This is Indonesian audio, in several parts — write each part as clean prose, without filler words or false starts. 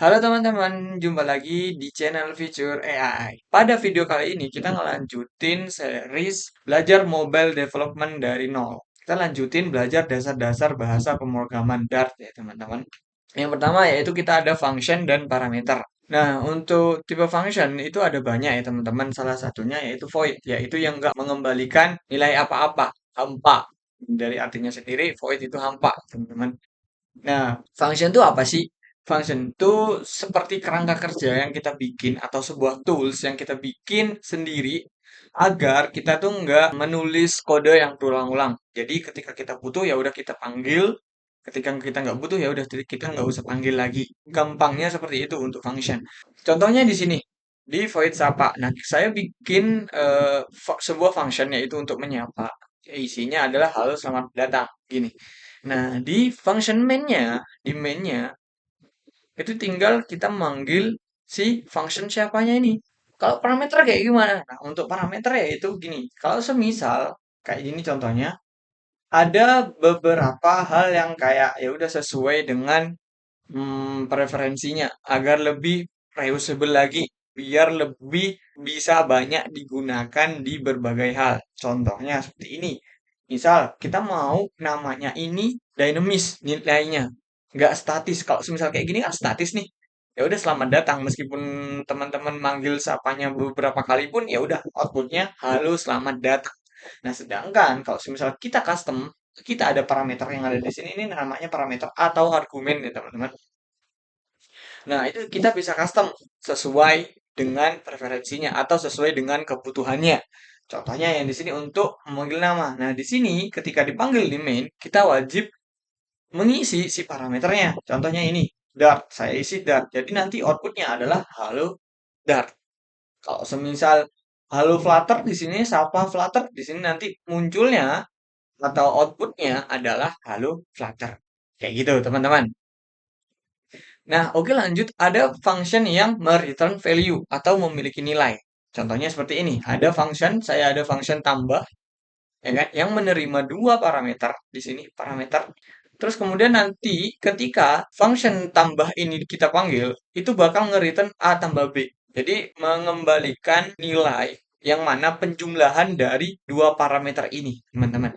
Halo teman-teman, jumpa lagi di channel Future AI. Pada video kali ini kita ngelanjutin series belajar mobile development dari nol. Kita lanjutin belajar dasar-dasar bahasa pemrograman Dart ya teman-teman. Yang pertama yaitu kita ada function dan parameter. Nah, untuk tipe function itu ada banyak ya teman-teman. Salah satunya yaitu void, yaitu yang nggak mengembalikan nilai apa-apa, hampa. Dari artinya sendiri, void itu hampa, teman-teman. Nah, function itu apa sih? Function itu seperti kerangka kerja yang kita bikin atau sebuah tools yang kita bikin sendiri agar kita tuh nggak menulis kode yang berulang-ulang. Jadi ketika kita butuh ya udah kita panggil, ketika kita nggak butuh ya udah kita nggak usah panggil lagi. Gampangnya seperti itu untuk function. Contohnya di sini di void sapa. Nah, saya bikin sebuah function yaitu untuk menyapa. Isinya adalah halo selamat datang. Gini. Nah, di function main-nya, itu tinggal kita manggil si function siapanya ini. Kalau parameter kayak gimana? Nah, untuk parameter ya itu gini. Kalau semisal kayak gini contohnya, ada beberapa hal yang kayak ya udah sesuai dengan preferensinya agar lebih reusable lagi, biar lebih bisa banyak digunakan di berbagai hal. Contohnya seperti ini. Misal kita mau namanya ini dinamis nilainya, nggak statis. Kalau semisal kayak gini kan statis nih. Ya udah selamat datang meskipun teman-teman manggil sapanya beberapa kali pun ya udah outputnya halo selamat datang. Nah, sedangkan kalau semisal kita custom, kita ada parameter yang ada di sini ini namanya parameter atau argumen ya teman-teman. Nah, itu kita bisa custom sesuai dengan preferensinya atau sesuai dengan kebutuhannya. Contohnya yang di sini untuk memanggil nama. Nah, di sini ketika dipanggil di main, kita wajib mengisi si parameternya. Contohnya ini, Dart. Saya isi Dart. Jadi nanti outputnya adalah halo Dart. Kalau semisal halo Flutter di sini, Sapa Flutter di sini nanti munculnya atau outputnya adalah halo Flutter. Kayak gitu, teman-teman. Nah, oke lanjut. Ada function yang mereturn value atau memiliki nilai. Contohnya seperti ini. Saya ada function tambah, ya kan, yang menerima dua parameter di sini, parameter. Terus kemudian nanti ketika function tambah ini kita panggil, itu bakal nge-return A tambah B. Jadi mengembalikan nilai yang mana penjumlahan dari dua parameter ini, teman-teman.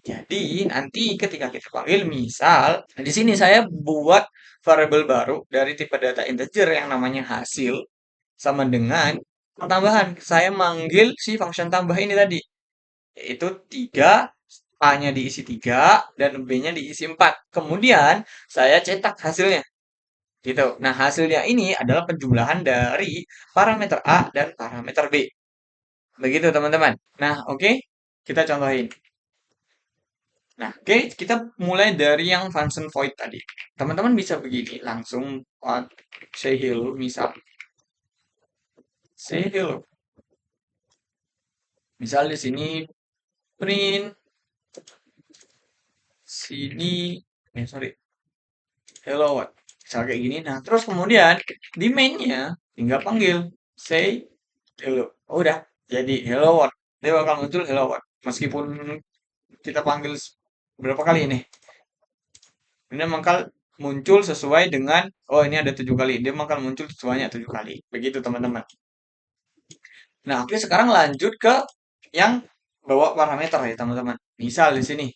Jadi nanti ketika kita panggil, misal di sini saya buat variabel baru dari tipe data integer yang namanya hasil sama dengan pertambahan. Saya manggil si function tambah ini tadi, yaitu 3, A-nya diisi 3 dan B-nya diisi 4. Kemudian saya cetak hasilnya. Gitu. Nah, hasilnya ini adalah penjumlahan dari parameter A dan parameter B. Begitu, teman-teman. Nah, oke. Kita contohin. Nah, oke, kita mulai dari yang function void tadi. Teman-teman bisa begini, langsung say hello, misal. Say hello. Misal di sini print sini, sorry, hello what. Misal kayak gini. Nah, terus kemudian di main-nya tinggal panggil say hello. Oh, udah, jadi hello what. Dia bakal muncul hello what. Meskipun kita panggil berapa kali ini. Ini bakal muncul sesuai dengan, oh ini ada 7 kali. Dia bakal muncul semuanya 7 kali. Begitu teman-teman. Nah, oke sekarang lanjut ke yang bawa parameter ya teman-teman. Misal di sini.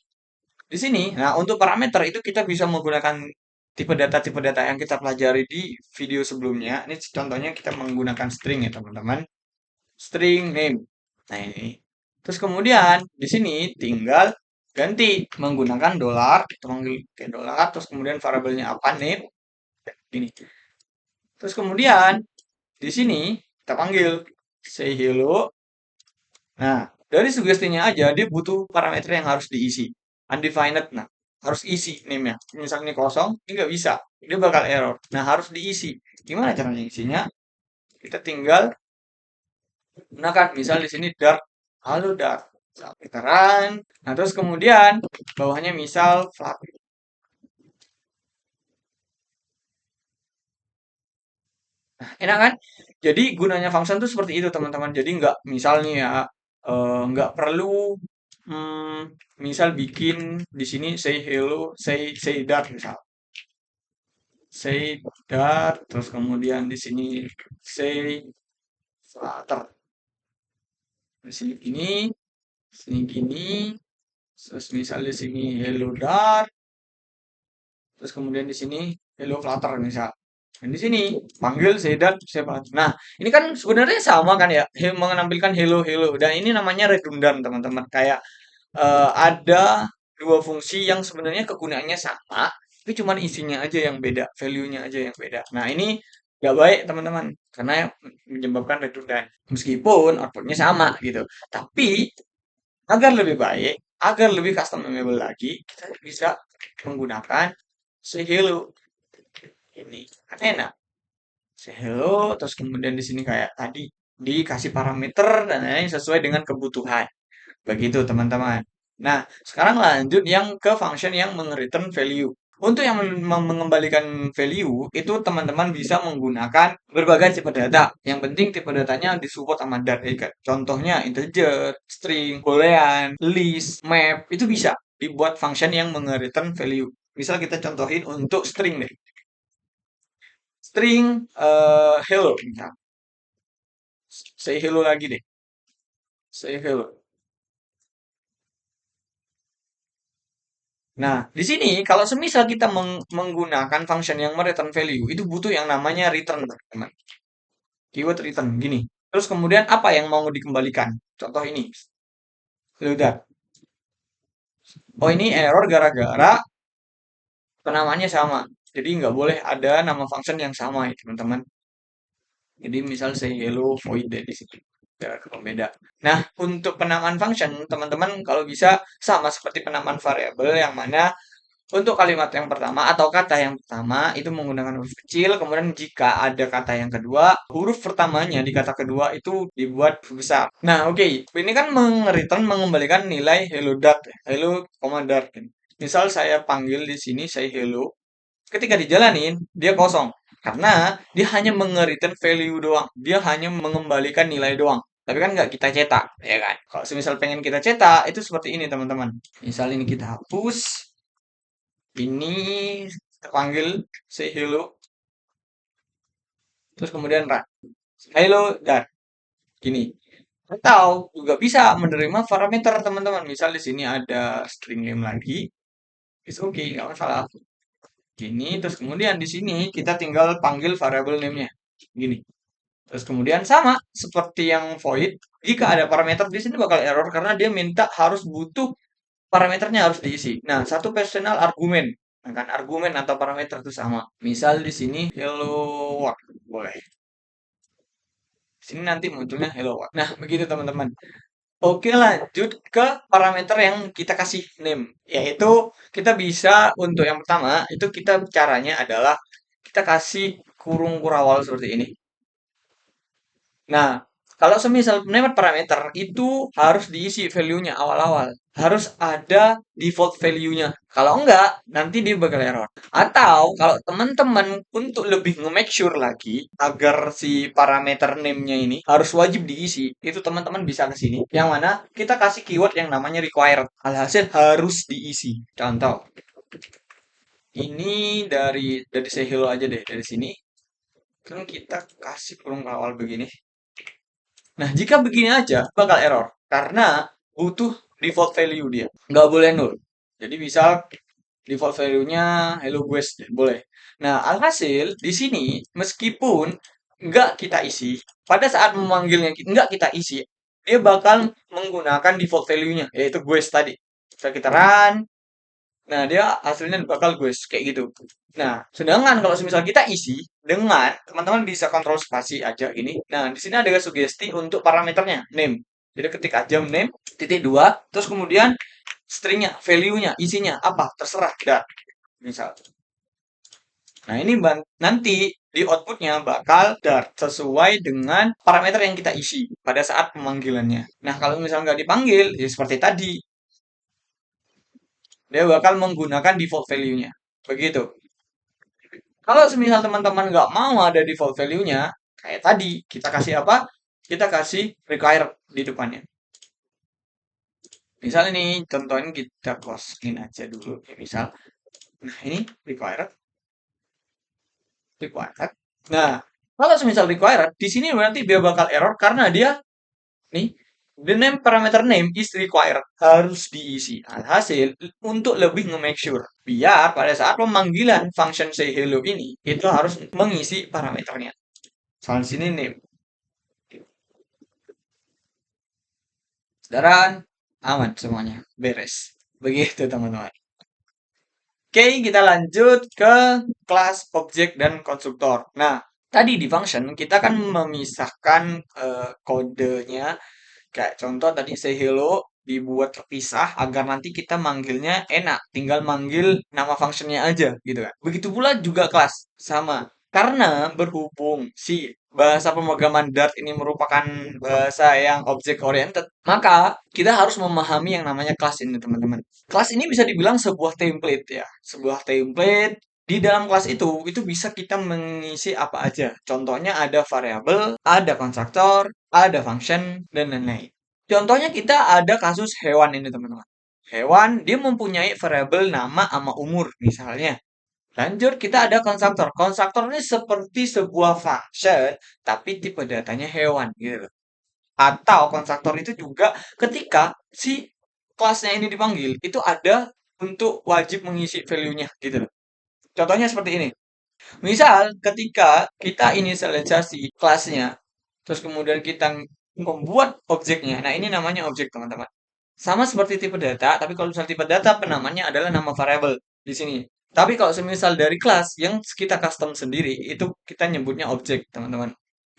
Di sini, nah untuk parameter itu kita bisa menggunakan tipe data yang kita pelajari di video sebelumnya. Ini contohnya kita menggunakan string ya teman-teman. String name. Nah ini. Terus kemudian di sini tinggal ganti menggunakan dolar. Kita panggil ke dolar. Terus kemudian variabelnya apa name. Ini. Terus kemudian di sini kita panggil say hello. Nah, dari sugestinya aja dia butuh parameter yang harus diisi. Undefined. Nah, harus isi name-nya. Misalnya ini kosong, ini nggak bisa. Dia bakal error. Nah, harus diisi. Gimana caranya isinya? Kita tinggal gunakan. Misal di sini Dart. Halo Dart. Kita run. Nah, terus kemudian bawahnya misal flat. Enak kan? Jadi gunanya function tuh seperti itu teman-teman. Jadi nggak misalnya ya nggak perlu misal bikin di sini say hello, say that misal. say dart, terus kemudian di sini say flutter. Di sini gini, sini gini, terus misalnya di sini hello dart, terus kemudian di sini hello flutter misal. Dan di sini panggil say dart, say flutter. Nah, ini kan sebenarnya sama kan ya, menampilkan hello hello. Dan ini namanya redundant teman-teman. Kayak ada dua fungsi yang sebenarnya kegunaannya sama, tapi cuman isinya aja yang beda, value-nya aja yang beda. Nah, ini nggak baik teman-teman, karena menyebabkan redundant. Meskipun outputnya sama gitu, tapi agar lebih baik, agar lebih customizable lagi, kita bisa menggunakan say hello ini. Kan enak. Say hello, terus kemudian di sini kayak tadi dikasih parameter dan lain-lain sesuai dengan kebutuhan. Begitu teman-teman. Nah, sekarang lanjut yang ke function yang return value. Untuk yang mengembalikan value, itu teman-teman bisa menggunakan berbagai tipe data. Yang penting tipe datanya disupport sama Dart. Contohnya integer, string, boolean, list, map, itu bisa dibuat function yang return value. Misal kita contohin untuk string deh. String hello. Misal. Say hello lagi deh. Say hello. Nah, di sini kalau semisal kita menggunakan function yang return value, itu butuh yang namanya return, teman. Keyword return, gini. Terus kemudian apa yang mau dikembalikan? Contoh ini. Udah. Oh, ini error gara-gara penamaannya sama. Jadi nggak boleh ada nama function yang sama ya, teman-teman. Jadi misal say hello void di situ. Pembeda. Nah, untuk penamaan function, teman-teman kalau bisa sama seperti penamaan variabel yang mana untuk kalimat yang pertama atau kata yang pertama itu menggunakan huruf kecil, kemudian jika ada kata yang kedua, huruf pertamanya di kata kedua itu dibuat huruf besar. Nah, oke. Ini kan mengembalikan nilai hello dart, hello koma dart. Misal saya panggil di sini saya hello, ketika dijalanin dia kosong karena dia hanya value doang. Dia hanya mengembalikan nilai doang. Tapi kan nggak kita cetak, ya kan? Kalau semisal pengen kita cetak, itu seperti ini teman-teman. Misal ini kita hapus, ini terpanggil say hello, terus kemudian run. Hello dan gini. Atau juga bisa menerima parameter teman-teman. Misal di sini ada string name lagi, it's okay, nggak masalah. Gini, terus kemudian di sini kita tinggal panggil variable name-nya. Gini. Terus kemudian sama seperti yang void, jika ada parameter di sini bakal error karena dia minta harus butuh parameternya harus diisi. Nah, satu personal argumen. Nah, kan argumen atau parameter itu sama. Misal di sini hello world boleh. Di sini nanti munculnya hello world. Nah, begitu teman-teman. Oke, lanjut ke parameter yang kita kasih name, yaitu kita bisa untuk yang pertama itu kita caranya adalah kita kasih kurung kurawal seperti ini. Nah, kalau semisal dapat parameter itu harus diisi value-nya awal-awal. Harus ada default value-nya. Kalau enggak, nanti dia bakal error. Atau kalau teman-teman untuk lebih nge-make sure lagi agar si parameter name-nya ini harus wajib diisi, itu teman-teman bisa ke sini. Yang mana kita kasih keyword yang namanya required. Alhasil harus diisi. Contoh, ini dari say hello aja deh dari sini. Kan kita kasih kurung awal begini. Nah, jika begini aja, bakal error. Karena butuh default value dia. Nggak boleh null. Jadi misal default value-nya hello guys, boleh. Nah, alhasil di sini meskipun nggak kita isi, pada saat memanggilnya nggak kita isi, dia bakal menggunakan default value-nya, yaitu guys tadi. Bisa kita run, nah dia hasilnya bakal guys, kayak gitu. Nah, sedangkan kalau misal kita isi dengan teman-teman bisa kontrol spasi aja ini. Nah, di sini ada sugesti untuk parameternya name. Jadi ketik aja name titik dua, terus kemudian stringnya, value-nya, isinya apa terserah dan misal. Nah, ini nanti di outputnya bakal dart sesuai dengan parameter yang kita isi pada saat pemanggilannya. Nah, kalau misalnya nggak dipanggil, ya seperti tadi, dia bakal menggunakan default value-nya. Begitu. Kalau semisal teman-teman nggak mau ada default value-nya, kayak tadi, kita kasih apa? Kita kasih require di depannya. Misal ini, contohnya kita closein aja dulu. Ya, misal, nah ini require. required. Nah, kalau semisal required, di sini berarti dia bakal error karena dia nih the name parameter name is required harus diisi. Alhasil untuk lebih nge-make sure biar pada saat pemanggilan function say hello ini itu harus mengisi parameternya. Soal sini name. Saudara, aman semuanya, beres. Begitu teman-teman. Oke, kita lanjut ke kelas objek dan konstruktor. Nah, tadi di function kita kan memisahkan kodenya. Kayak contoh tadi say hello dibuat terpisah agar nanti kita manggilnya enak, tinggal manggil nama functionnya aja gitu kan. Begitu pula juga kelas sama. Karena berhubung si bahasa pemrograman Dart ini merupakan bahasa yang object oriented, maka kita harus memahami yang namanya kelas ini teman-teman. Kelas ini bisa dibilang sebuah template ya, sebuah template di dalam kelas itu bisa kita mengisi apa aja. Contohnya ada variabel, ada konstruktor, ada function, dan lain-lain. Contohnya kita ada kasus hewan ini teman-teman. Hewan dia mempunyai variabel nama sama umur misalnya. Lanjut kita ada konstruktor. Konstruktor ini seperti sebuah function tapi tipe datanya hewan gitu. Atau konstruktor itu juga ketika si kelasnya ini dipanggil itu ada untuk wajib mengisi value-nya gitu loh. Contohnya seperti ini. Misal ketika kita inisialisasi kelasnya, terus kemudian kita membuat objeknya. Nah, ini namanya objek, teman-teman. Sama seperti tipe data, tapi kalau misal tipe data penamanya adalah nama variabel di sini. Tapi kalau semisal dari kelas yang kita custom sendiri, itu kita nyebutnya objek, teman-teman.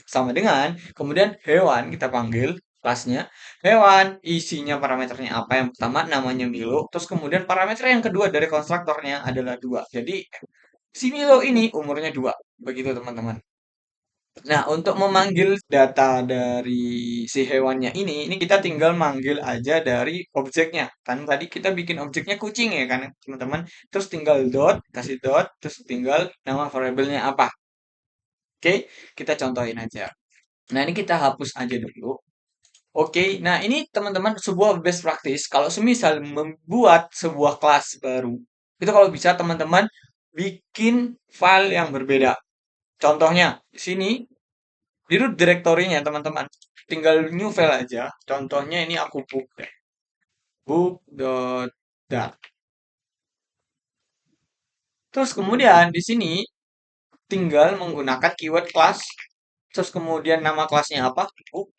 Sama dengan kemudian hewan kita panggil kelasnya hewan, isinya parameternya apa? Yang pertama namanya Milo, terus kemudian parameter yang kedua dari konstruktornya adalah 2. Jadi si Milo ini umurnya 2. Begitu teman-teman. Nah, untuk memanggil data dari si hewannya ini kita tinggal manggil aja dari objeknya. Kan tadi kita bikin objeknya kucing ya kan, teman-teman. Terus tinggal dot, kasih dot, terus tinggal nama variabelnya apa. Oke, kita contohin aja. Nah, ini kita hapus aja dulu. Oke, nah ini teman-teman sebuah best practice. Kalau semisal membuat sebuah kelas baru, itu kalau bisa teman-teman bikin file yang berbeda. Contohnya, di sini di root directory-nya teman-teman, tinggal new file aja. Contohnya ini aku book deh. Book.dat. Terus kemudian di sini tinggal menggunakan keyword class. Terus kemudian nama kelasnya apa? Book.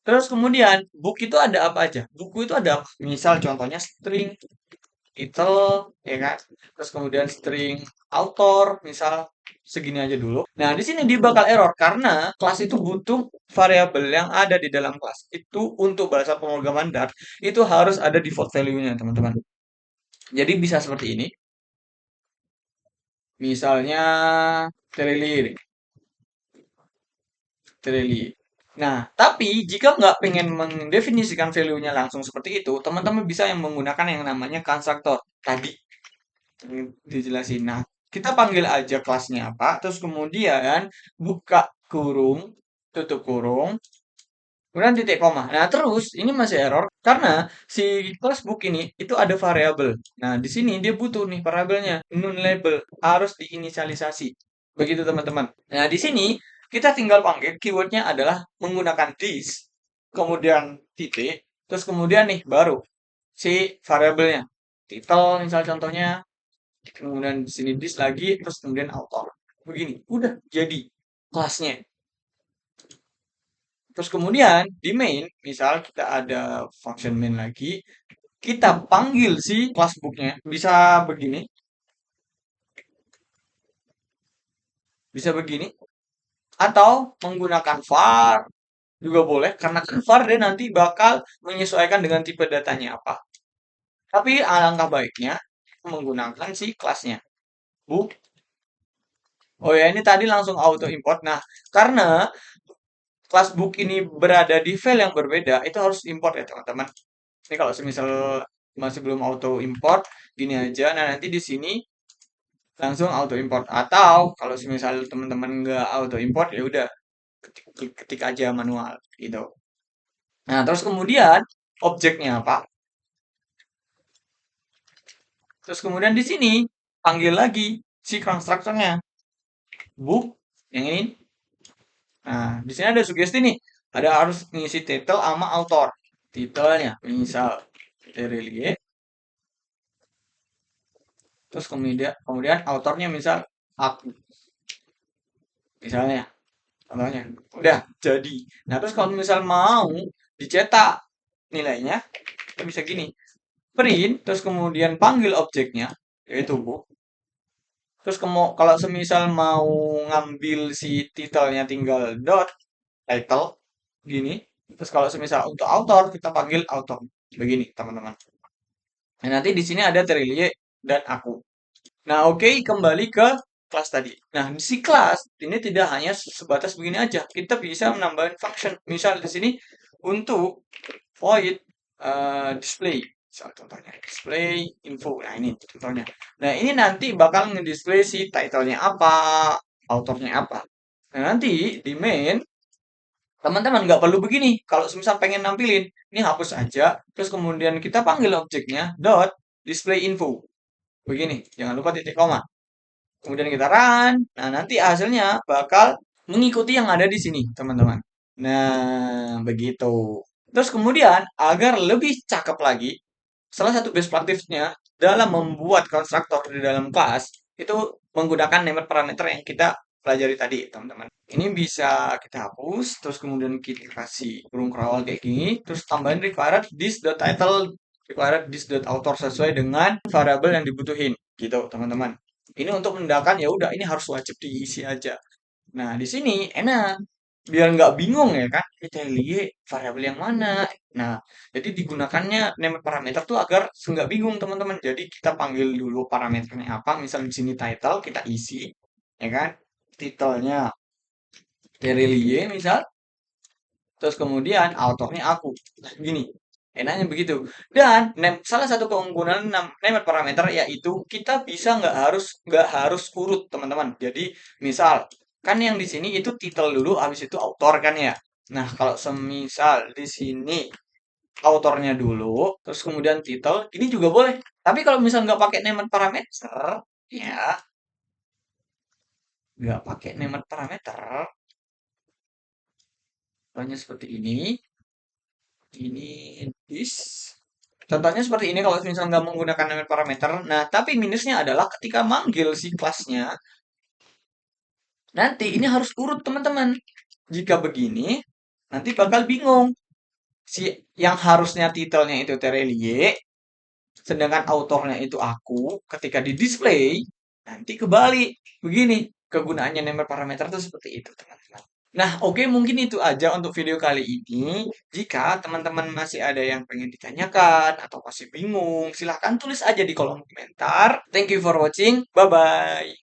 Terus kemudian book itu ada apa aja? Buku itu ada apa? Misal contohnya string title, ya kan? Terus kemudian string author, misal segini aja dulu. Nah, di sini dia bakal error karena kelas itu butuh variabel yang ada di dalam kelas. Itu untuk bahasa pemrograman Dart, itu harus ada default value-nya, teman-teman. Jadi bisa seperti ini. Misalnya Trelly, Trelly. Nah, tapi jika nggak pengen mendefinisikan value-nya langsung seperti itu, teman-teman bisa yang menggunakan yang namanya konstruktor tadi. Dijelasin. Nah, kita panggil aja kelasnya apa, terus kemudian buka kurung, tutup kurung, kemudian titik koma. Nah, terus ini masih error karena si kelas book ini itu ada variabel. Nah, di sini dia butuh nih variabelnya non label harus diinisialisasi. Begitu teman-teman. Nah, di sini kita tinggal panggil keywordnya adalah menggunakan this, kemudian titik, terus kemudian nih baru si variabelnya. Title misal contohnya, kemudian di sini this lagi, terus kemudian author. Begini, udah jadi kelasnya. Terus kemudian di main, misal kita ada function main lagi, kita panggil si class book-nya. Bisa begini, bisa begini, atau menggunakan var juga boleh, karena kan var dia nanti bakal menyesuaikan dengan tipe datanya apa. Tapi alangkah baiknya menggunakan si kelasnya book. Oh ya, ini tadi langsung auto import. Nah, karena kelas book ini berada di file yang berbeda, itu harus import ya teman-teman. Ini kalau semisal masih belum auto import, gini aja. Nah, nanti di sini langsung auto import. Atau kalau semisal teman-teman nggak auto import, ya udah ketik aja manual gitu. Nah, terus kemudian objeknya apa? Terus kemudian di sini panggil lagi si constructor-nya. book yang ini. Nah, di sini ada sugesti nih. Ada harus ngisi title sama author. Titelnya misal Terelie, terus kemudian autornya misal aku. Misalnya, contohnya. Udah jadi. Nah, terus kalau misal mau dicetak nilainya, kita bisa gini. Print, terus kemudian panggil objeknya, yaitu book. Terus kalau semisal mau ngambil si titelnya tinggal dot title gini. Terus kalau semisal untuk author kita panggil author begini teman-teman. Nah, nanti di sini ada Terilie dan aku. Nah, oke, kembali ke kelas tadi. Nah, si kelas ini tidak hanya sebatas begini aja. Kita bisa menambahkan function. Misal di sini untuk void display. Misal contohnya display info. Nah, ini contohnya. Nah, ini nanti bakal ngedisplay si title-nya apa, autornya apa. Nah, nanti di main teman-teman nggak perlu begini. Kalau semisal pengen nampilin, ini hapus aja. Terus kemudian kita panggil objeknya dot display info. Begini, jangan lupa titik koma. Kemudian kita run. Nah, nanti hasilnya bakal mengikuti yang ada di sini, teman-teman. Nah, begitu. Terus kemudian, agar lebih cakep lagi, salah satu best practice-nya dalam membuat konstruktor di dalam kelas, itu menggunakan name parameter yang kita pelajari tadi, teman-teman. Ini bisa kita hapus, terus kemudian kita kasih burung kerawal kayak gini, terus tambahin required this.title, required this.author sesuai dengan variabel yang dibutuhin, gitu, teman-teman. Ini untuk menandakan ya udah ini harus wajib diisi aja. Nah, di sini enak. Biar nggak bingung ya kan, kita lihat variabel yang mana. Nah, jadi digunakannya name parameter tuh agar nggak bingung teman-teman. Jadi kita panggil dulu parameternya apa. Misal di sini title kita isi, ya kan? Titelnya Terelie misal. Terus kemudian autornya aku. Nah, gini. Enaknya begitu. Dan salah satu keunggulan name parameter yaitu kita bisa nggak harus urut teman-teman. Jadi misal kan yang di sini itu title dulu, habis itu autor kan ya. Nah kalau semisal di sini autornya dulu, terus kemudian title, ini juga boleh. Tapi kalau misal nggak pakai name parameter, ya nggak pakai name parameter, hanya seperti ini. Ini this. Contohnya seperti ini kalau misalnya nggak menggunakan nama parameter. Nah, tapi minusnya adalah ketika manggil si kelasnya, nanti ini harus urut teman-teman. Jika begini, nanti bakal bingung. Si yang harusnya titelnya itu Terelie, sedangkan autornya itu aku, ketika di display, nanti kebalik. Begini, kegunaannya nama parameter itu seperti itu, teman-teman. Nah, oke, mungkin itu aja untuk video kali ini. Jika teman-teman masih ada yang pengen ditanyakan atau masih bingung, silahkan tulis aja di kolom komentar. Thank you for watching. Bye-bye.